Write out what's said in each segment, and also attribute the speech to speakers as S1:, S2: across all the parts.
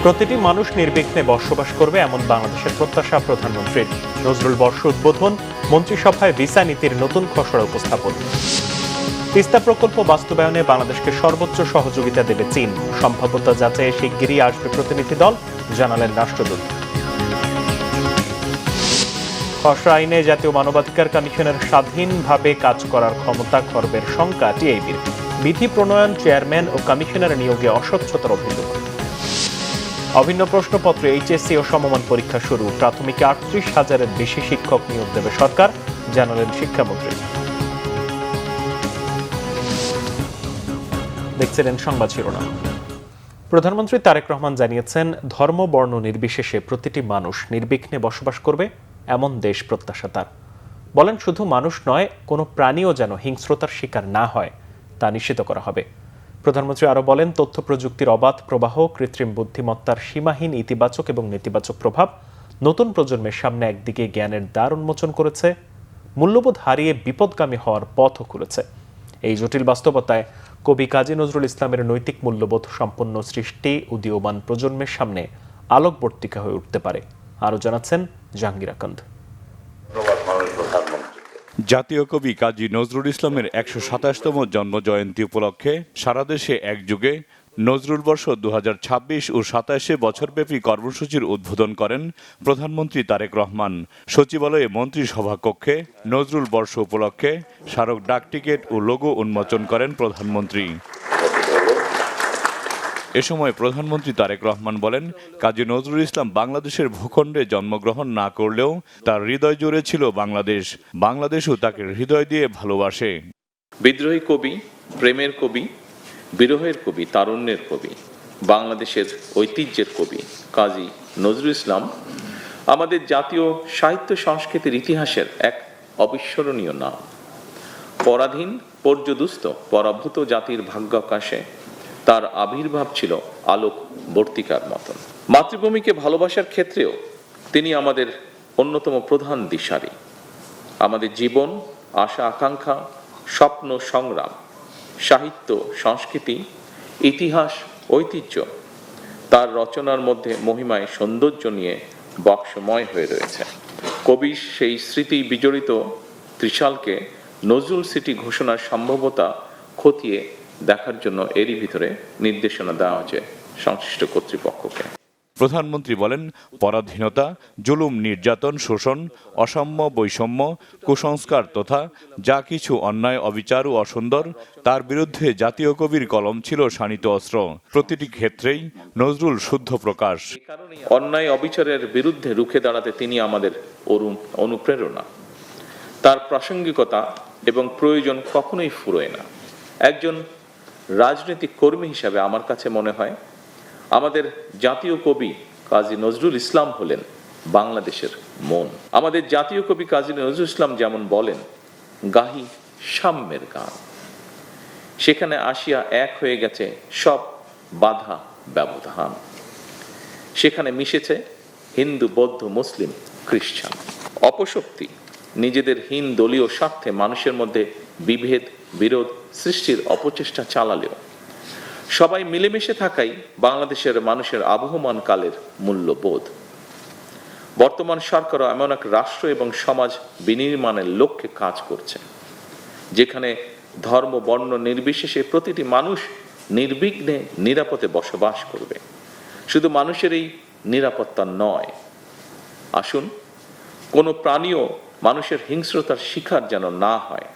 S1: প্রতিটি মানুষ নির্বিঘ্নে বসবাস করবে এমন বাংলাদেশের প্রত্যাশা প্রধানমন্ত্রীর। নজরুল বর্ষ উদ্বোধন, মন্ত্রিসভায় ভিসা নীতির নতুন খসড়া উপস্থাপন। তিস্তা প্রকল্প বাস্তবায়নে বাংলাদেশকে সর্বোচ্চ সহযোগিতা দেবে চীন। সম্ভাব্যতা যাচাইয়ে শিগগিরই আসবে প্রতিনিধি দল, জানালেন রাষ্ট্রদূত। খসড়া আইনে জাতীয় মানবাধিকার কমিশনের স্বাধীনভাবে কাজ করার ক্ষমতা খর্বের শঙ্কা টিআইবির। বিধি প্রণয়ন, চেয়ারম্যান ও কমিশনার নিয়োগে অস্বচ্ছতার অভিযোগ। অভিন্ন প্রশ্নপত্রে এইচএসসি ও সমমান পরীক্ষা শুরু। প্রাথমিকে ৩৮,০০০-এর বেশি শিক্ষক নিয়োগ দেবে সরকার, জানালেন শিক্ষামন্ত্রী। দেখছিলেন সংবাদ শিরোনাম। প্রধানমন্ত্রী তারেক রহমান জানিয়েছেন, ধর্ম বর্ণ নির্বিশেষে প্রতিটি মানুষ নির্বিঘ্নে বসবাস করবে এমন দেশ প্রত্যাশা তার। বলেন, শুধু মানুষ নয়, কোনো প্রাণীও যেন হিংস্রতার শিকার না হয় তা নিশ্চিত করা হবে। প্রধানমন্ত্রী আরও বলেন, তথ্য প্রযুক্তির অবাধ প্রবাহ, কৃত্রিম বুদ্ধিমত্তার সীমাহীন ইতিবাচক এবং নেতিবাচক প্রভাব নতুন প্রজন্মের সামনে একদিকে জ্ঞানের দ্বার উন্মোচন করেছে, মূল্যবোধ হারিয়ে বিপদগামী হওয়ার পথও খুলেছে। এই জটিল বাস্তবতায় কবি কাজী নজরুল ইসলামের নৈতিক মূল্যবোধ সম্পন্ন সৃষ্টি উদীয়মান প্রজন্মের সামনে আলোকবর্তিকা হয়ে উঠতে পারে। আরও জানাচ্ছেন জাহাঙ্গীর আকান্দ।
S2: জাতীয় কবি কাজী নজরুল ইসলামের ১২৭তম জন্মজয়ন্তী উপলক্ষে সারা দেশে একযুগে নজরুল বর্ষ ২০২৬ ও ২৭ বছরব্যাপী কর্মসূচির উদ্বোধন করেন প্রধানমন্ত্রী তারেক রহমান। সচিবালয়ে মন্ত্রিসভা কক্ষে নজরুল বর্ষ উপলক্ষে স্মারক ডাকটিকিট ও লোগো উন্মোচন করেন প্রধানমন্ত্রী। এ সময় প্রধানমন্ত্রী তারেক রহমান বলেন, কাজী নজরুল ইসলাম বাংলাদেশের ভূখণ্ডে জন্মগ্রহণ না করলেও তার হৃদয় জুড়ে ছিল বাংলাদেশ। বাংলাদেশও তাকে হৃদয় দিয়ে ভালোবাসে।
S3: বিদ্রোহী কবি, প্রেমের কবি, বিরহের কবি, তারুণ্যের কবি, বাংলাদেশের ঐতিহ্যের কবি কাজী নজরুল ইসলাম আমাদের জাতীয় সাহিত্য সংস্কৃতির ইতিহাসের এক অবিস্মরণীয় নাম। পরাধীন, পর্যদুস্ত, পরাভূত জাতির ভাগ্যাকাশে তার আবির্ভাব ছিল আলোক বর্তিকার মতন। মাতৃভূমিকে ভালোবাসার ক্ষেত্রেও তিনি আমাদের অন্যতম প্রধান দিশারি। আমাদের জীবন, আশা আকাঙ্ক্ষা, স্বপ্ন সংগ্রাম, সাহিত্য, সংস্কৃতি, ইতিহাস, ঐতিহ্য তার রচনার মধ্যে মহিমায় সৌন্দর্য নিয়ে বক্সময় হয়ে রয়েছে। কবির সেই স্মৃতি বিজড়িত ত্রিশালকে নজরুল সিটি ঘোষণার সম্ভাব্যতা খতিয়ে দেখার জন্য এরই ভিতরে নির্দেশনা দেওয়া হয়েছে সংশ্লিষ্ট কর্তৃপক্ষকে।
S2: প্রধানমন্ত্রী বলেন, পরাধীনতা, জুলুম, নির্যাতন, শোষণ, অসাম্য, বৈষম্য, কুসংস্কার তথা যা কিছু অন্যায়, অবিচার ও অসুন্দর, তার বিরুদ্ধে জাতীয় কবির কলম ছিল শানিত অস্ত্র। প্রতিটি ক্ষেত্রেই নজরুল শুদ্ধ প্রকাশ।
S3: অন্যায় অবিচারের বিরুদ্ধে রুখে দাঁড়াতে তিনি আমাদের অনুপ্রেরণা। তার প্রাসঙ্গিকতা এবং প্রয়োজন কখনোই ফুরোয় না। একজন রাজনৈতিক কর্মী হিসাবে আমার কাছে মনে হয় আমাদের জাতীয় কবি কাজী নজরুল ইসলাম হলেন বাংলাদেশের মন। আমাদের জাতীয় কবি কাজী নজরুল ইসলাম যেমন বলেন, গাহি সাম্যের গান, সেখানে আসিয়া এক হয়ে গেছে সব বাধা ব্যবধান। সেখানে মিশেছে হিন্দু, বৌদ্ধ, মুসলিম, খ্রিস্টান। অপশক্তি নিজেদের হীন দলীয় স্বার্থে মানুষের মধ্যে বিভেদ, বিরোধ সৃষ্টির অপচেষ্টা চালালেও সবাই মিলেমিশে থাকাই বাংলাদেশের মানুষের আবহমান কালের মূল্যবোধ। বর্তমান সরকারও এমন এক রাষ্ট্র এবং সমাজ বিনির্মাণের লক্ষ্যে কাজ করছে, যেখানে ধর্ম, বর্ণ নির্বিশেষে প্রতিটি মানুষ নির্বিঘ্নে নিরাপদে বসবাস করবে। শুধু মানুষের এই নিরাপত্তা নয়, আসুন কোনো প্রাণীও মানুষের হিংস্রতার শিকার যেন না হয়,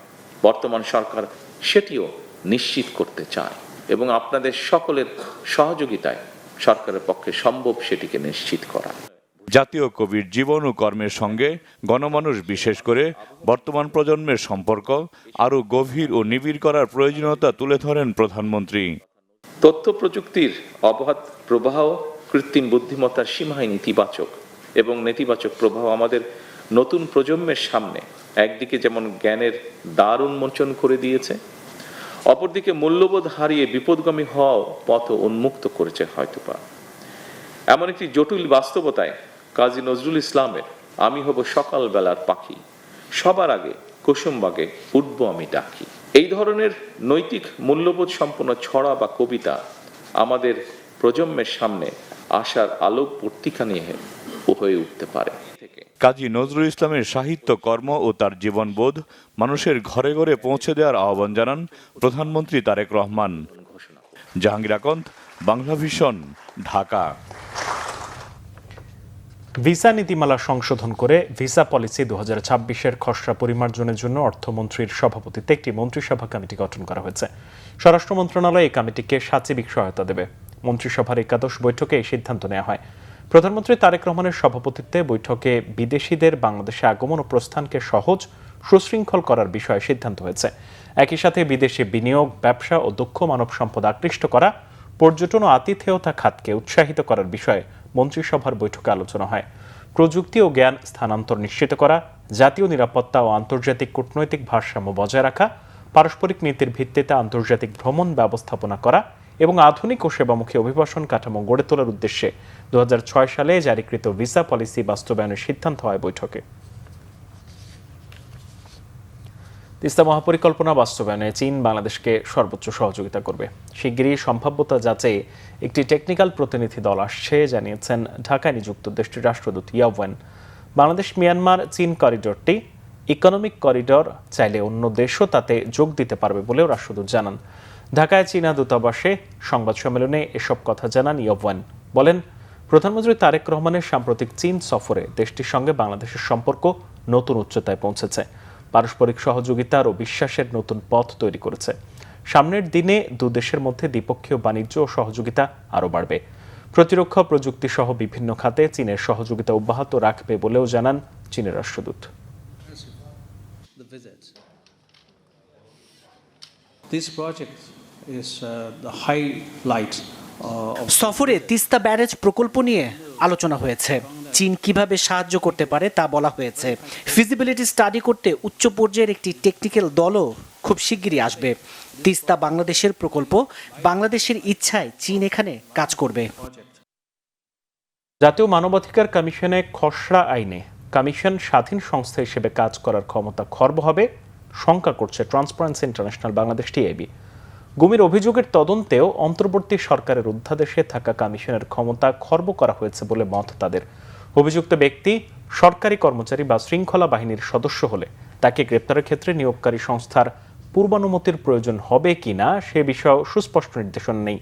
S3: বর্তমান সরকার সেটিও নিশ্চিত করতে চায় এবং আপনাদের সকলের সহযোগিতায় সরকারের পক্ষে সম্ভব সেটিকে নিশ্চিত করা।
S2: জাতীয় কবির জীবন ও কর্মের সঙ্গে গণমানুষ, বিশেষ করে বর্তমান প্রজন্মের সম্পর্ক আরও গভীর ও নিবিড় করার প্রয়োজনীয়তা তুলে ধরেন প্রধানমন্ত্রী।
S3: তথ্য প্রযুক্তির অবাধ প্রবাহ, কৃত্রিম বুদ্ধিমত্তার সীমাহীন ইতিবাচক এবং নেতিবাচক প্রভাব আমাদের নতুন প্রজন্মের সামনে একদিকে যেমন জ্ঞানের দ্বার উন্মোচন করে দিয়েছে, অপরদিকে মূল্যবোধ হারিয়ে বিপদগামী হওয়াও পথ উন্মুক্ত করেছে হয়তোবা। এমন একটি জটিল বাস্তবতায় কাজী নজরুল ইসলামের আমি হব সকালবেলার পাখি, সবার আগে কুসুমবাগে উঠবো আমি ডাকি, এই ধরনের নৈতিক মূল্যবোধ সম্পন্ন ছড়া বা কবিতা আমাদের প্রজন্মের সামনে আশার আলোক পত্রিকা নিয়ে হয়ে উঠতে পারে।
S2: কাজী নজরুল ইসলামের সাহিত্য কর্ম ও তার জীবনবোধ মানুষের ঘরে ঘরে পৌঁছে দেওয়ার আহ্বান জানান প্রধানমন্ত্রী তারেক রহমান। জাহাঙ্গীর আকন্দ, বাংলা ভিশন, ঢাকা।
S1: ভিসা নীতিমালা সংশোধন করে ভিসা পলিসি 2026-এর খসড়া পরিমার্জনের জন্য অর্থমন্ত্রীর সভাপতিত্বে একটি মন্ত্রিসভা কমিটি গঠন করা হয়েছে। স্বরাষ্ট্র মন্ত্রণালয় এই কমিটিকে সাচিবিক সহায়তা দেবে। মন্ত্রিসভার একাদশ বৈঠকে এই সিদ্ধান্ত নেওয়া হয়। প্রধানমন্ত্রী তারেক রহমানের সভাপতিত্বে বৈঠকে বিদেশিদের বাংলাদেশে আগমন ও প্রস্থানকে সহজ সুশৃঙ্খল করার বিষয়ে সিদ্ধান্ত হয়েছে। একই সাথে বিদেশে বিনিয়োগ, ব্যবসা ও দক্ষ মানব সম্পদ আকৃষ্ট করা, পর্যটন ও আতিথেয়তা খাতকে উৎসাহিত করার বিষয়ে মন্ত্রিসভার বৈঠকে আলোচনা হয়। প্রযুক্তি ও জ্ঞান স্থানান্তর নিশ্চিত করা, জাতীয় নিরাপত্তা ও আন্তর্জাতিক কূটনৈতিক ভারসাম্য বজায় রাখা, পারস্পরিক নীতির ভিত্তিতে আন্তর্জাতিক ভ্রমণ ব্যবস্থাপনা করা এবং আধুনিক ও সেবামুখী অভিবাসন কাঠামো গড়ে তোলার উদ্দেশ্যে 2006 সালে জারিকৃত ভিসা পলিসি বাস্তবায়নের সিদ্ধান্ত হয় বৈঠকে। তিস্তা মহাপরিকল্পনা বাস্তবায়নে চীন বাংলাদেশকে সর্বোচ্চ সহযোগিতা করবে। শিগগিরই সম্ভাব্যতা যাচাইয়ে একটি টেকনিক্যাল প্রতিনিধি দল আসছে, জানিয়েছেন ঢাকায় নিযুক্ত দেশটির রাষ্ট্রদূত ইয়াওয়েন। বাংলাদেশ মিয়ানমার চীন করিডোরটি ইকোনমিক করিডোর, চাইলে অন্য দেশও তাতে যোগ দিতে পারবে বলেও রাষ্ট্রদূত জানান। ঢাকায় চীনা দূতাবাসে সংবাদ সম্মেলনে এসব কথা জানান ইয়াওয়েন। বলেন, প্রধানমন্ত্রী তারেক রহমানের সাম্প্রতিক চীন সফরে দেশটির সঙ্গে বাংলাদেশের সম্পর্ক নতুন উচ্চতায় পৌঁছেছে, পারস্পরিক সহযোগিতার ও বিশ্বাসের নতুন পথ তৈরি করেছে। সামনের দিনে দুদেশের মধ্যে দ্বিপক্ষীয় বাণিজ্য ও সহযোগিতা আরও বাড়বে। প্রতিরক্ষা প্রযুক্তি সহ বিভিন্ন খাতে চীনের সহযোগিতা অব্যাহত রাখবে বলেও জানান চীনের রাষ্ট্রদূত।
S4: This project is the highlight
S5: সফরে তিস্তা ব্যারেজ প্রকল্প নিয়ে আলোচনা হয়েছে। চীন কিভাবে সাহায্য করতে পারে তা বলা হয়েছে। ফিজিবিলিটি স্টাডি করতে উচ্চ পর্যায়ের একটি টেকনিক্যাল দলও খুব শিগগিরই আসবে। তিস্তা বাংলাদেশের প্রকল্প, বাংলাদেশের ইচ্ছায় চীন এখানে কাজ করবে।
S1: জাতীয় মানবাধিকার কমিশনে খসড়া আইনে কমিশন স্বাধীন সংস্থা হিসেবে কাজ করার ক্ষমতা খর্ব হবে শঙ্কা করছে ট্রান্সপারেন্সি ইন্টারন্যাশনাল বাংলাদেশ টিআইবি। গুমের অভিযোগের তদন্তেও অন্তর্বর্তী সরকারের অধ্যাদেশে থাকা কমিশনের ক্ষমতা খর্ব করা হয়েছে বলে মত তাদের। অভিযুক্ত ব্যক্তি সরকারি কর্মচারী বা শৃঙ্খলা বাহিনীর সদস্য হলে তাকে গ্রেপ্তারের ক্ষেত্রে নিয়োগকারী সংস্থার পূর্বানুমতির প্রয়োজন হবে কিনা সে বিষয়ে সুস্পষ্ট নির্দেশনা নেই।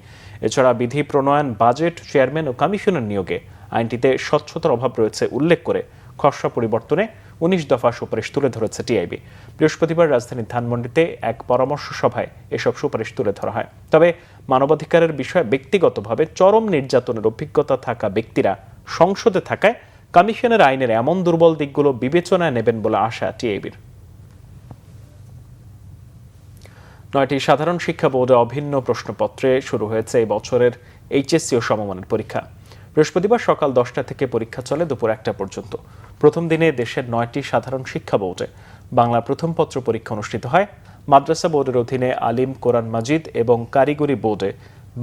S1: এছাড়া বিধি প্রণয়ন, বাজেট, চেয়ারম্যান ও কমিশনের নিয়োগে আইনটিতে স্বচ্ছতার অভাব রয়েছে উল্লেখ করে খসড়া পরিবর্তনে 19 দফা সুপারিশ তুলে ধরেছে টিআইবি। বৃহস্পতিবার রাজধানীর ধানমন্ডিতে এক পরামর্শ সভায় এসব সুপারিশ তুলে ধরা হয়। তবে মানবাধিকারের বিষয়ে ব্যক্তিগতভাবে চরম নির্যাতনের অভিজ্ঞতা থাকা ব্যক্তিরা সংসদে থাকায় কমিশনের আইনের এমন দুর্বল দিকগুলো বিবেচনায় নেবেন বলে আশা টিআইবির। 9টি সাধারণ শিক্ষা বোর্ডে অভিন্ন প্রশ্নপত্রে শুরু হয়েছে এই বছরের এইচএসসি ও সমমানের পরীক্ষা। বৃহস্পতিবার সকাল 10টা থেকে পরীক্ষা চলে দুপুর 1টা পর্যন্ত। প্রথম দিনে দেশের 9টি সাধারণ শিক্ষা বোর্ডে বাংলা প্রথম পত্র পরীক্ষা অনুষ্ঠিত হয়। মাদ্রাসা বোর্ডের অধীনে আলিম, কোরআন মাজিদ এবং কারিগরি বোর্ডে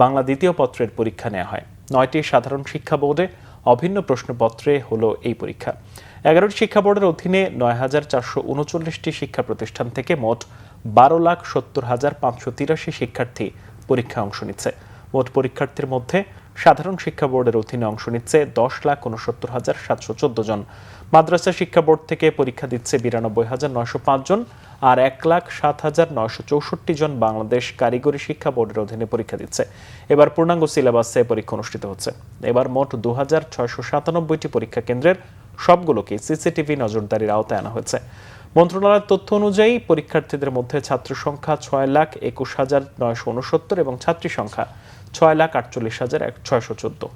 S1: বাংলা দ্বিতীয় পত্রের পরীক্ষা নেওয়া হয়। 9টি সাধারণ শিক্ষা বোর্ডে অভিন্ন প্রশ্নপত্রে হলো এই পরীক্ষা। 11টি শিক্ষা বোর্ডের অধীনে 9,439টি শিক্ষা প্রতিষ্ঠান থেকে মোট 12,70,583 শিক্ষার্থী পরীক্ষায় অংশ নিচ্ছে। মোট পরীক্ষার্থীর মধ্যে সাধারণ শিক্ষা বোর্ডের অধীনে অংশ নিচ্ছে 10,69,714 জন। মাদ্রাসা শিক্ষা বোর্ড থেকে পরীক্ষা দিচ্ছে 92,905 জন, আর 1,07,964 জন বাংলাদেশ কারিগরি শিক্ষা বোর্ডের অধীনে পরীক্ষা দিচ্ছে। এবার পূর্ণাঙ্গ সিলেবাসে পরীক্ষা অনুষ্ঠিত হচ্ছে। এবার মোট 2,697টি পরীক্ষা কেন্দ্রের সবগুলোকে সিসিটিভি নজরদারির আওতায় আনা হয়েছে। মন্ত্রণালয়ের তথ্য অনুযায়ী পরীক্ষার্থীদের মধ্যে ছাত্র সংখ্যা 6,21,969 এবং ছাত্রী সংখ্যা 6,48,614।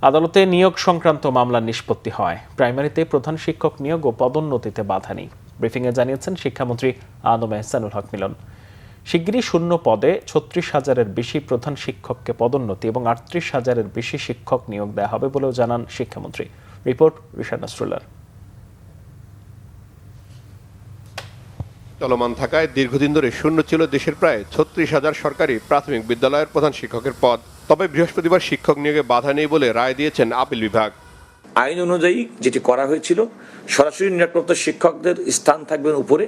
S1: আদালতে নিয়োগ সংক্রান্ত মামলার নিষ্পত্তি হয়। প্রাইমারিতে প্রধান শিক্ষক নিয়োগ ও পদোন্নতিতে বাধা নেই। ব্রিফিংয়ে জানিয়েছেন শিক্ষামন্ত্রী আ.ম এহসানুল হক মিলন। শিগগিরই শূন্য পদে 36,000-এর বেশি প্রধান শিক্ষককে পদোন্নতি এবং 38,000-এর বেশি শিক্ষক নিয়োগ দেওয়া হবে বলেও জানান শিক্ষামন্ত্রী। রিপোর্ট রিশাদ নাসরুল্লাহ।
S6: চলমান থাকায় দীর্ঘদিন ধরে শূন্য ছিল দেশের প্রায় 36,000 সরকারি প্রাথমিক বিদ্যালয়ের প্রধান শিক্ষকের পদ। তবে বৃহস্পতিবার শিক্ষক নিয়োগে বাধা নেই বলে রায় দিয়েছেন আপিল বিভাগ।
S7: আইন অনুযায়ী যেটি করা হয়েছিল, সরাসরি নিয়োগপ্রাপ্ত শিক্ষকদের স্থান থাকবেন উপরে,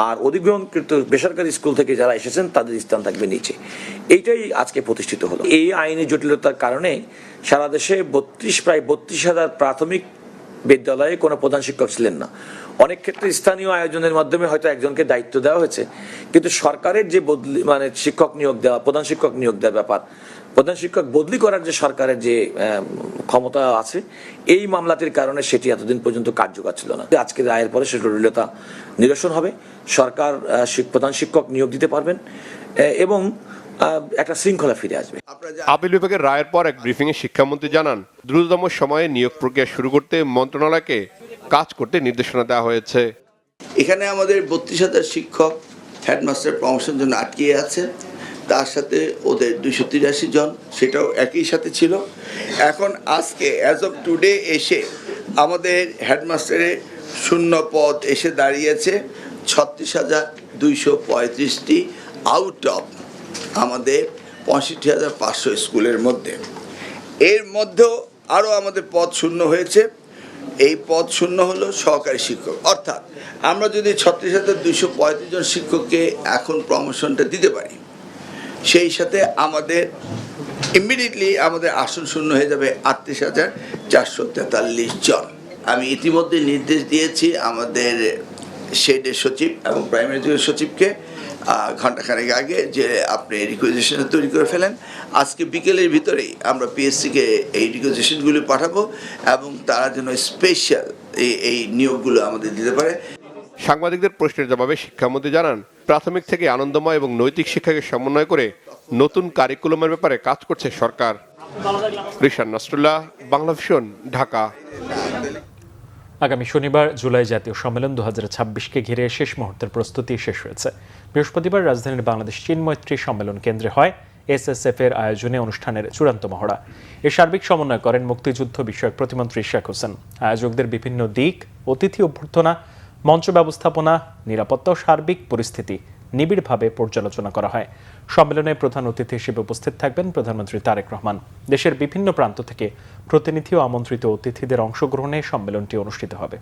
S7: আর অধিগ্রহণকৃত বেসরকারি স্কুল থেকে যারা এসেছেন তাদের স্থান থাকবে নিচে। এইটাই আজকে প্রতিষ্ঠিত হলো। এই আইনি জটিলতার কারণে সারা দেশে প্রায় 32,000 প্রাথমিক বিদ্যালয়ে কোনো প্রধান শিক্ষক ছিলেন না। অনেক ক্ষেত্রে স্থানীয় আয়োজনের মাধ্যমে হয়তো একজনকে দায়িত্ব দেওয়া হয়েছে, কিন্তু সরকারের যে বদলি শিক্ষক নিয়োগ দেওয়া, প্রধান শিক্ষক নিয়োগ দেওয়ার ব্যাপার, প্রধান শিক্ষক বদলি করার যে সরকারের যে ক্ষমতা আছে, এই মামলাটির কারণে সেটি এতদিন পর্যন্ত কার্যকর ছিল না। আজকের রায়ের পরে সে জটিলতা নিরসন হবে, সরকার প্রধান শিক্ষক নিয়োগ দিতে পারবেন এবং একটা শৃঙ্খলা ফিরে আসবে।
S6: আপিল বিভাগের রায়ের পর এক ব্রিফিংয়ে শিক্ষামন্ত্রী জানান, দ্রুততম সময়ে নিয়োগ প্রক্রিয়া শুরু করতে মন্ত্রণালয়কে কাজ করতে নির্দেশনা দেওয়া হয়েছে।
S8: এখানে আমাদের 32,000 শিক্ষক হেডমাস্টার প্রমোশনের জন্য আটকে আছে, তার সাথে ওদের 283 জন, সেটাও একই সাথে ছিল। এখন আজকে অ্যাজ অফ টুডে এসে আমাদের হেডমাস্টারের শূন্য পদ এসে দাঁড়িয়েছে 36,235টি আউট অফ আমাদের 65,500 স্কুলের মধ্যে। এর মধ্যেও আরও আমাদের পদ শূন্য হয়েছে। এই পদ শূন্য হলো সহকারী শিক্ষক, অর্থাৎ আমরা যদি 36,235 জন শিক্ষককে এখন প্রমোশনটা দিতে পারি, সেই সাথে আমাদের ইমিডিয়েটলি আমাদের আসন শূন্য হয়ে যাবে 38,443 জন। আমি ইতিমধ্যে নির্দেশ দিয়েছি আমাদের শেডের সচিব এবং প্রাইমারি সচিবকে ঘণ্টাখানেক আগে যে আপনি রিকোয়েজিশন তৈরি করে ফেলেন। আজকে বিকেলের ভিতরেই আমরা পিএসসিকে এই রিকোয়েজিশনগুলি পাঠাবো এবং তারা যেন স্পেশাল এই নিয়োগগুলো আমাদের দিতে পারে।
S6: সাংবাদিকদের প্রশ্নের জবাবে শিক্ষামন্ত্রী জানান, প্রাথমিক থেকে আনন্দময় এবং নৈতিক শিক্ষাকে সমন্বয় করে নতুন কারিকুলামের ব্যাপারে কাজ করছে সরকার। রিশান নাসরুল্লাহ, বাংলা ভিশন, ঢাকা।
S1: আগামী শনিবার জুলাই জাতীয় সম্মেলন 2026কে ঘিরে শেষ মুহূর্তের প্রস্তুতি শেষ হয়েছে। বৃহস্পতিবার রাজধানীর বাংলাদেশ চীন মৈত্রী সম্মেলন কেন্দ্রে হয় এসএসএফ এর আয়োজনে অনুষ্ঠানের চূড়ান্ত মহড়া। এর সার্বিক সমন্বয় করেন মুক্তিযুদ্ধ বিষয়ক প্রতিমন্ত্রী ইশাক হোসেন। আয়োজকদের বিভিন্ন দিক, অতিথি অভ্যর্থনা, মঞ্চ ব্যবস্থাপনা, নিরাপত্তা ও সার্বিক পরিস্থিতি নিবিড়ভাবে পর্যালোচনা করা হয়। সম্মেলনে প্রধান অতিথি হিসেবে উপস্থিত থাকবেন প্রধানমন্ত্রী তারেক রহমান। দেশের বিভিন্ন প্রান্ত থেকে প্রতিনিধি ও আমন্ত্রিত অতিথিদের অংশগ্রহণে সম্মেলনটি অনুষ্ঠিত হবে।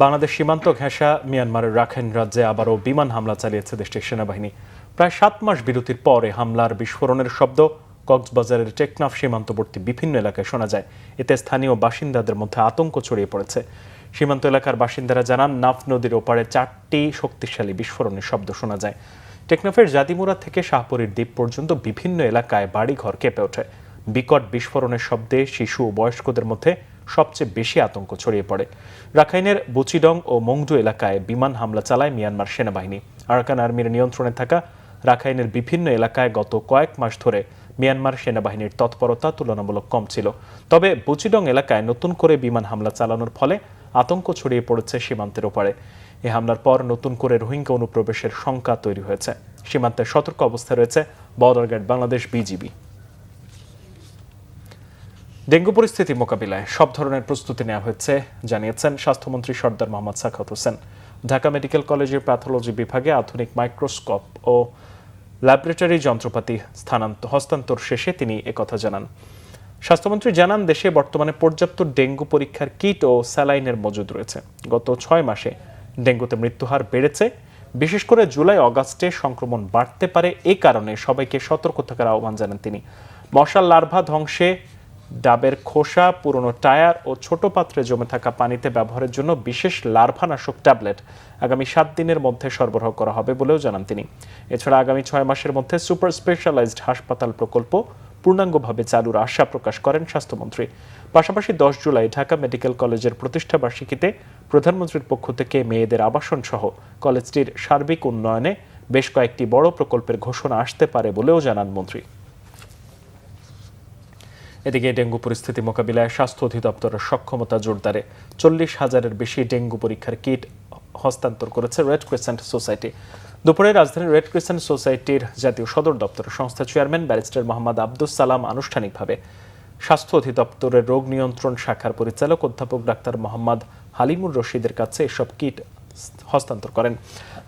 S1: বাংলাদেশ সীমান্ত ঘেঁষা মিয়ানমারের রাখাইন রাজ্যে আবারও বিমান হামলা চালিয়েছে দেশটির সেনাবাহিনী। প্রায় 7 মাস বিরতির পরে হামলার বিস্ফোরণের শব্দ কক্সবাজারের টেকনাফ সীমান্তবর্তী বিভিন্ন এলাকায় শোনা যায়। এতে স্থানীয় বাসিন্দাদের মধ্যে আতঙ্ক ছড়িয়ে পড়েছে। সীমান্ত এলাকার বাসিন্দারা জানান, নাফ নদীর ওপারে 4টি শক্তিশালী বিস্ফোরণের শব্দ শোনা যায়। টেকনাফের জাদিমুরা থেকে শাহপুরীর দ্বীপ পর্যন্ত বিভিন্ন এলাকায় বাড়িঘর কেঁপে ওঠে। বিকট বিস্ফোরণের শব্দে শিশু ও বয়স্কদের মধ্যে সবচেয়ে বেশি আতঙ্ক ছড়িয়ে পড়ে। রাখাইনের বুচিডং ও মংডু এলাকায় বিমান হামলা চালায় মিয়ানমার সেনাবাহিনী। আরাকান আর্মির নিয়ন্ত্রণে থাকা রাখাইনের বিভিন্ন এলাকায় গত কয়েক মাস ধরে মিয়ানমার সেনাবাহিনীর তৎপরতা তুলনামূলক কম ছিল। তবে বুচিডং এলাকায় নতুন করে বিমান হামলা চালানোর ফলে আতঙ্ক ছড়িয়ে পড়েছে সীমান্তের ওপারে। এই হামলার পর নতুন করে রোহিঙ্গা অনুপ্রবেশের শঙ্কা তৈরি হয়েছে। সীমান্তে সতর্ক অবস্থায় রয়েছে border guard Bangladesh, BGB. Dengue পরিস্থিতি মোকাবিলায় সব ধরনের প্রস্তুতি নেওয়া হয়েছে জানিয়েছেন স্বাস্থ্যমন্ত্রী সরদার মোহাম্মদ সাখাওয়াত হোসেন। ঢাকা মেডিকেল কলেজের প্যাথোলজি বিভাগে আধুনিক মাইক্রোস্কোপ ও ল্যাবরেটরি যন্ত্রপাতি হস্তান্তর শেষে তিনি একথা জানান। স্বাস্থ্যমন্ত্রী জানান, দেশে বর্তমানে পর্যাপ্ত ডেঙ্গু পরীক্ষার কিট ও স্যালাইনের মজুদ রয়েছে। গত 6 মাসে ডেঙ্গুতে মৃত্যুহার বেড়েছে। বিশেষ করে জুলাই অগাস্টে সংক্রমণ বাড়তে পারে, এই কারণে সবাইকে সতর্ক থাকার আহ্বান জানান তিনি। মশার লার্ভা ধ্বংসে ডাবের খোসা, পুরনো টায়ার ও ছোট পাত্রে জমে থাকা পানিতে ব্যবহারের জন্য বিশেষ লার্ভানাশক ট্যাবলেট আগামী 7 দিনের মধ্যে সরবরাহ করা হবে বলেও জানান তিনি। এছাড়া আগামী 6 মাসের মধ্যে সুপার স্পেশালাইজড হাসপাতাল প্রকল্প পূর্ণাঙ্গভাবে চালুর আশা প্রকাশ করেন স্বাস্থ্যমন্ত্রী। পাশাপাশি 10 জুলাই ঢাকা মেডিকেল কলেজের প্রতিষ্ঠাবার্ষিকীতে প্রধানমন্ত্রীর পক্ষ থেকে মেয়েদের আবাসন সহ কলেজটির সার্বিক উন্নয়নে বেশ কয়েকটি বড় প্রকল্পের ঘোষণা আসতে পারে বলেও জানান মন্ত্রী। এদিকে ডেঙ্গু পরিস্থিতি মোকাবিলায় স্বাস্থ্য অধিদপ্তরের সক্ষমতা জোরদারে 40,000-এর বেশি ডেঙ্গু পরীক্ষার কিট হস্তান্তর করেছে রেড ক্রিসেন্ট সোসাইটি। দুপুরে রাজধানীর রেড ক্রিসেন্ট সোসাইটির জাতীয় সদর দপ্তরের সংস্থা চেয়ারম্যান ব্যারিস্টার মোহাম্মদ আব্দুস সালাম আনুষ্ঠানিকভাবে স্বাস্থ্য অধিদপ্তরের রোগ নিয়ন্ত্রণ শাখার পরিচালক অধ্যাপক ডাক্তার মোহাম্মদ হালিমুর রশিদের কাছে এসব কিট হস্তান্তর করেন।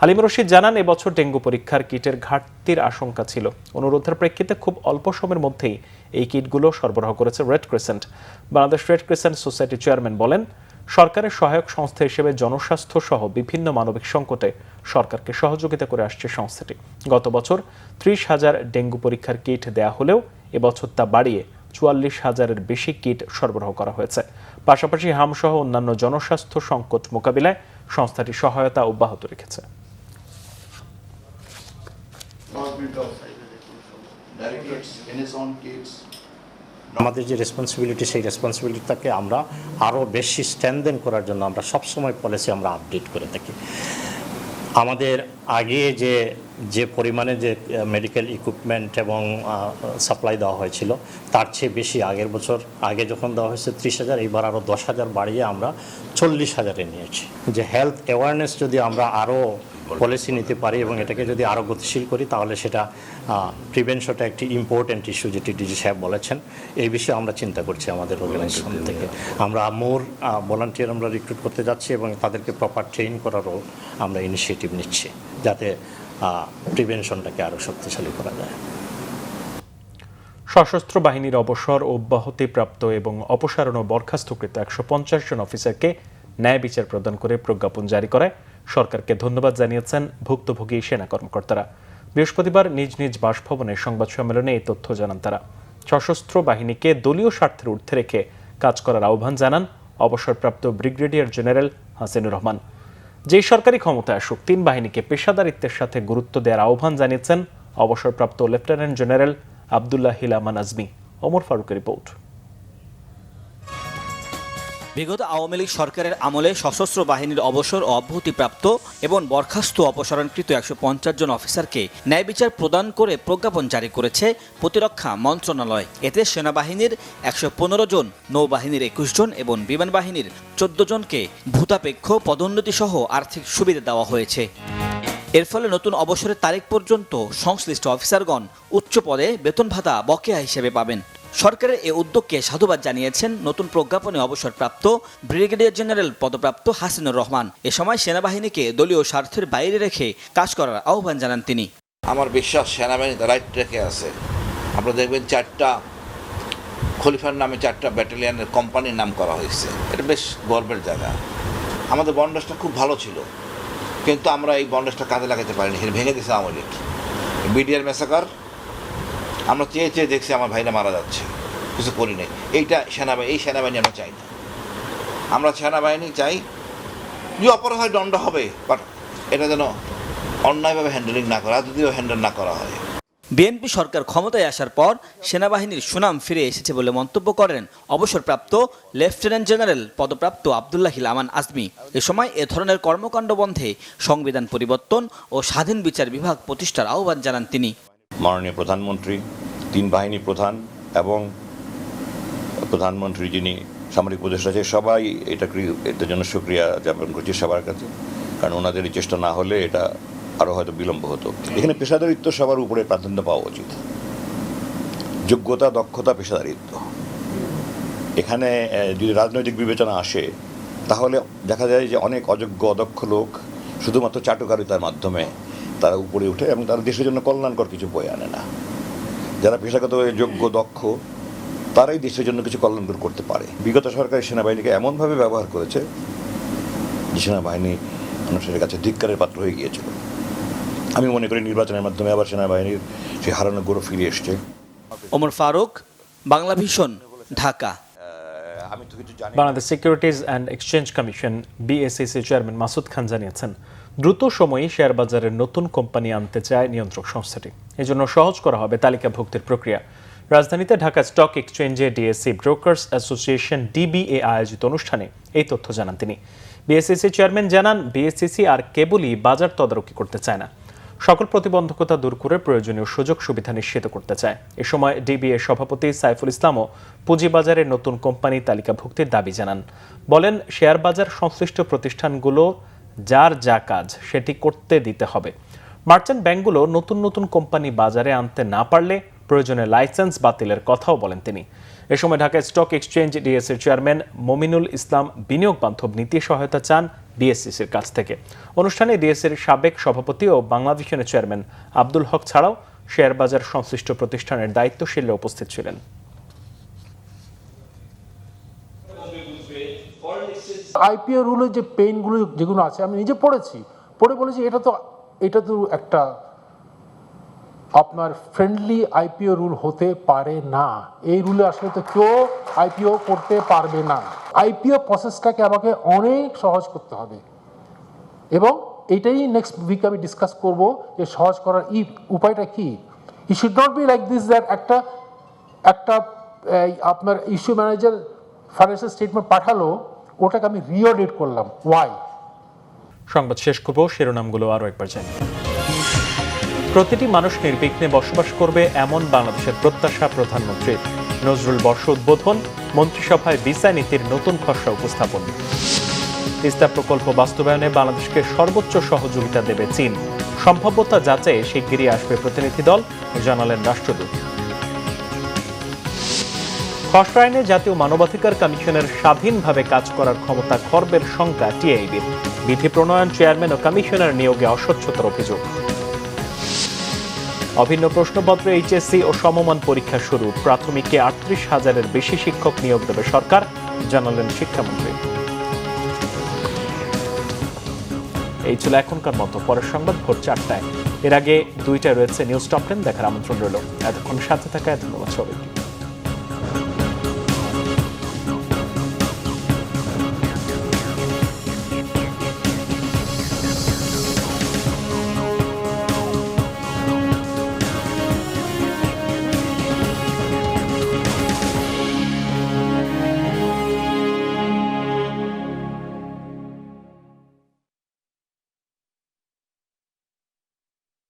S1: হালিম রশিদ জানান, এবছর ডেঙ্গু পরীক্ষার কিটের ঘাটতির আশঙ্কা ছিল। অনুরোধের প্রেক্ষিতে খুব অল্প সময়ের মধ্যেই এই কিটগুলো সরবরাহ করেছে red crescent. Bangladesh red crescent সোসাইটির চেয়ারম্যান বলেন, সরকারের সহায়ক সংস্থা হিসেবে জনস্বাস্থ্য সহ বিভিন্ন মানবিক সংকটে সরকারকে সহযোগিতা করে আসছে সংস্থাটি। গত বছর 30,000 ডেঙ্গু পরীক্ষার কিট দেয়া হলেও এবছর তা বাড়িয়ে 44,000-এর বেশি কিট সরবরাহ করা হয়েছে। পাশাপাশি হামসহ অন্যান্য জনস্বাস্থ্য সংকট মোকাবিলায় সংস্থাটি সহায়তা অব্যাহত রেখেছে।
S9: আমাদের যে রেসপন্সিবিলিটি, সেই রেসপন্সিবিলিটিটাকে আমরা আরও বেশি স্ট্রেনদেন করার জন্য আমরা সবসময় পলিসি আমরা আপডেট করে থাকি। আমাদের আগে যে পরিমাণে যে মেডিকেল ইকুইপমেন্ট এবং সাপ্লাই দেওয়া হয়েছিল তার চেয়ে বেশি আগের বছর আগে যখন দেওয়া হয়েছে 30,000, এইবার আরও 10,000 বাড়িয়ে আমরা 40,000-এ নিয়েছি। যে হেলথ অ্যাওয়ারনেস যদি আমরা আরও পলিসি নিতে পারি এবং এটাকে যদি আরও গতিশীল করি, তাহলে সেটা প্রিভেনশনটা একটি ইম্পর্ট্যান্ট ইস্যু, যেটি ডিজি সাহেব বলেছেন। এই বিষয়ে আমরা চিন্তা করছি আমাদের অর্গানাইজেশন থেকে। আমরা মোর ভলান্টিয়ার আমরা রিক্রুট করতে যাচ্ছি এবং তাদেরকে প্রপার ট্রেন করারও আমরা ইনিশিয়েটিভ নিচ্ছি, যাতে প্রিভেনশনটাকে আরও শক্তিশালী করা যায়।
S1: সশস্ত্র বাহিনীর অবসর, অব্যাহতিপ্রাপ্ত এবং অপসারণ ও বরখাস্তকৃত 150 জন অফিসারকে ন্যায় বিচার প্রদান করে প্রজ্ঞাপন জারি করায় সরকারকে ধন্যবাদ জানিয়েছেন ভুক্তভোগী সেনা কর্মকর্তারা। বৃহস্পতিবার নিজ নিজ বাসভবনে সংবাদ সম্মেলনে এই তথ্য জানান তারা। সশস্ত্র বাহিনীকে দলীয় স্বার্থের ঊর্ধ্বে রেখে কাজ করার আহ্বান জানান অবসরপ্রাপ্ত ব্রিগেডিয়ার জেনারেল হাসিনুর রহমান। যেই সরকারি ক্ষমতায় আসুক, 3 বাহিনীকে পেশাদারিত্বের সাথে গুরুত্ব দেওয়ার আহ্বান জানিয়েছেন অবসরপ্রাপ্ত লেফটেন্যান্ট জেনারেল আব্দুল্লাহ হিলামান আজমি। ওমর ফারুকের রিপোর্ট।
S10: বিগত আওয়ামী লীগ সরকারের আমলে সশস্ত্র বাহিনীর অবসর ও অব্যাহতিপ্রাপ্ত এবং বরখাস্ত অপসারণকৃত 150 জন অফিসারকে ন্যায় বিচার প্রদান করে প্রজ্ঞাপন জারি করেছে প্রতিরক্ষা মন্ত্রণালয়। এতে সেনাবাহিনীর 115 জন, নৌবাহিনীর 21 জন এবং বিমান বাহিনীর 14 জনকে ভূতাপেক্ষ পদোন্নতি সহ আর্থিক সুবিধা দেওয়া হয়েছে। এর ফলে নতুন অবসরের তারিখ পর্যন্ত সংশ্লিষ্ট অফিসারগণ উচ্চ পদে বেতন ভাতা বকেয়া হিসেবে পাবেন। সরকারের এই উদ্যোগকে সাধুবাদ জানিয়েছেন নতুন প্রজ্ঞাপনে অবসরপ্রাপ্ত ব্রিগেডিয়ার জেনারেল পদপ্রাপ্ত হাসিনুর রহমান। এ সময় সেনাবাহিনীকে দলীয় স্বার্থের বাইরে রেখে কাজ করার আহ্বান জানান তিনি।
S11: আমার বিশ্বাস সেনাবাহিনী রাইট ট্র্যাকে আছে। আপনারা দেখবেন 4টা খলিফার নামে 4টা ব্যাটালিয়নের কোম্পানির নাম করা হয়েছে। এটা বেশ গর্বের জায়গা। আমাদের বন্ডেজটা খুব ভালো ছিল, কিন্তু আমরা এই বন্ডেজটা কাজে লাগাতে পারিনি, ভেঙে দিয়েছে আওয়ামী লীগ। বিডিআর মেসাকার আমরা চেয়ে চেয়ে দেখছি আমার ভাইরা মারা যাচ্ছে, কিছু করি নাই। এই সেনাবাহিনী আমরা চাই না। আমরা সেনাবাহিনী চাই যে অপরাধ হয় দণ্ড হবে, বাট এটা যেন অন্যায়ভাবে হ্যান্ডেলিং না করা, যদিও হ্যান্ডেল না করা হয়।
S10: বিএনপি সরকার ক্ষমতায় আসার পর সেনাবাহিনীর সুনাম ফিরে এসেছে বলে মন্তব্য করেন অবসরপ্রাপ্ত লেফটেন্যান্ট জেনারেল পদপ্রাপ্ত আব্দুল্লাহ হিলামান আজমি। এ সময় এ ধরনের কর্মকাণ্ড বন্ধে সংবিধান পরিবর্তন ও স্বাধীন বিচার বিভাগ প্রতিষ্ঠার আহ্বান জানান তিনি।
S12: মাননীয় প্রধানমন্ত্রী, 3 বাহিনী প্রধান এবং প্রধানমন্ত্রী যিনি সামরিক উপদেষ্টা আছে, সবাই এটার জন্য শুকরিয়া জ্ঞাপন করছি সবার কাছে, কারণ ওনাদের এই চেষ্টা না হলে এটা আরও হয়তো বিলম্ব হতো। এখানে পেশাদারিত্ব সবার উপরে প্রাধান্য পাওয়া উচিত। যোগ্যতা, দক্ষতা, পেশাদারিত্ব। এখানে যদি রাজনৈতিক বিবেচনা আসে, তাহলে দেখা যায় যে অনেক অযোগ্য অদক্ষ লোক শুধুমাত্র চাটুকারিতার মাধ্যমে তারা উপরে উঠে এবং তারা দেশের জন্য কল্যাণকর কিছু বয়ে আনে না। যারা পেশাগত যোগ্য, দক্ষ, তারাই দেশের জন্য কিছু কল্যাণকর করতে পারে। বিগত সরকার সেনাবাহিনীকে এমনভাবে ব্যবহার করেছে যে সেনাবাহিনী মানুষের কাছে ধিক্কারের পাত্র হয়ে গিয়েছিল। আমি মনে করি নির্বাচনের মাধ্যমে আবার সেনাবাহিনীর সেই হারানো গৌরব ফিরে এসছে।
S10: Omar Faruk, Bangla vision, Dhaka.
S1: Bangladesh securities and exchange commission BSEC chairman Masud Khan জানিয়েছেন, দ্রুত সময়ে শেয়ার বাজারের নতুন কোম্পানি আনতে চায় নিয়ন্ত্রক সংস্থাটি। এজন্য সহজ করা হবে তালিকাভুক্তির প্রক্রিয়া। রাজধানীতে ঢাকা স্টক এক্সচেঞ্জে ডিএসসি ব্রোকার্স অ্যাসোসিয়েশন ডিবিএ আয়োজিত অনুষ্ঠানে এই তথ্য জানান তিনি। বিএসইসি চেয়ারম্যান জানান, বিএসইসি আর কেবলই বাজার তদারকি করতে চায় না, সকল প্রতিবন্ধকতা দূর করে প্রয়োজনীয় সুযোগ সুবিধা নিশ্চিত করতে চায়। এ সময় ডিবিএ সভাপতি সাইফুল ইসলামও পুঁজিবাজারের নতুন কোম্পানি তালিকাভুক্তির দাবি জানান। বলেন, শেয়ার বাজার সংশ্লিষ্ট প্রতিষ্ঠানগুলো যার যা কাজ সেটি করতে দিতে হবে। মার্চেন্ট ব্যাংকগুলো নতুন নতুন কোম্পানি বাজারে আনতে না পারলে প্রয়োজনে লাইসেন্স বাতিলের কথাও বলেন তিনি। এ সময় ঢাকা স্টক এক্সচেঞ্জ ডিএসসির চেয়ারম্যান মমিনুল ইসলাম বিনিয়োগ বান্ধব নীতি সহায়তা চান ডিএসসিসির কাছ থেকে। অনুষ্ঠানে ডিএসসির সাবেক সভাপতি ও বাংলাভিশনের চেয়ারম্যান আব্দুল হক ছাড়াও শেয়ার বাজার সংশ্লিষ্ট প্রতিষ্ঠানের দায়িত্বশীলরা উপস্থিত ছিলেন।
S13: আইপিও রুলের যে পেইনগুলো যেগুলো আছে আমি নিজে পড়ে বলেছি এটা তো একটা আপনার ফ্রেন্ডলি আইপিও রুল হতে পারে না। এই রুলে আসলে তো কেউ আইপিও করতে পারবে না। আইপিও প্রসেসটাকে আমাকে অনেক সহজ করতে হবে এবং এটাই নেক্সট উইক আমি ডিসকাস করব যে সহজ করার উপায়টা কি। It should not be like this that একটা আপনার ইস্যু ম্যানেজার ফাইন্যান্সিয়াল স্টেটমেন্ট পাঠালো, ওটাকে আমি রিঅডিট করলাম। ওয়াই?
S1: সংবাদ শেষ করব, শিরোনামগুলো আরও একবার জানি। প্রতিটি মানুষ নির্বিঘ্নে বসবাস করবে এমন বাংলাদেশের প্রত্যাশা প্রধানমন্ত্রীর। নজরুল বর্ষ উদ্বোধন, মন্ত্রিসভায় ভিসা নীতির নতুন খসড়া উপস্থাপন। তিস্তা প্রকল্প বাস্তবায়নে বাংলাদেশকে সর্বোচ্চ সহযোগিতা দেবে চীন। সম্ভাব্যতা যাচাইয়ে শিগগিরই আসবে প্রতিনিধি দল, জানালেন রাষ্ট্রদূত। খসড়া আইনে জাতীয় মানবাধিকার কমিশনের স্বাধীনভাবে কাজ করার ক্ষমতা খর্বের শঙ্কা টিআইবির। বিধি প্রণয়ন, চেয়ারম্যান ও কমিশনার নিয়োগে অস্বচ্ছতার অভিযোগ। অভিন্ন প্রশ্নপত্রে এইচএসসি ও সমমান পরীক্ষা শুরু। প্রাথমিকে ৩৮,০০০-এর বেশি শিক্ষক নিয়োগ দেবে সরকার, জানালেন শিক্ষামন্ত্রী। এই ছিল এখনকার মতো। পরের সংবাদ ভোর ৪টায়। এর আগে ২টায় রয়েছে নিউজ টপ 10 দেখার আমন্ত্রণ রইল। এতক্ষণ সাথে থাকায় ধন্যবাদ সবাইকে।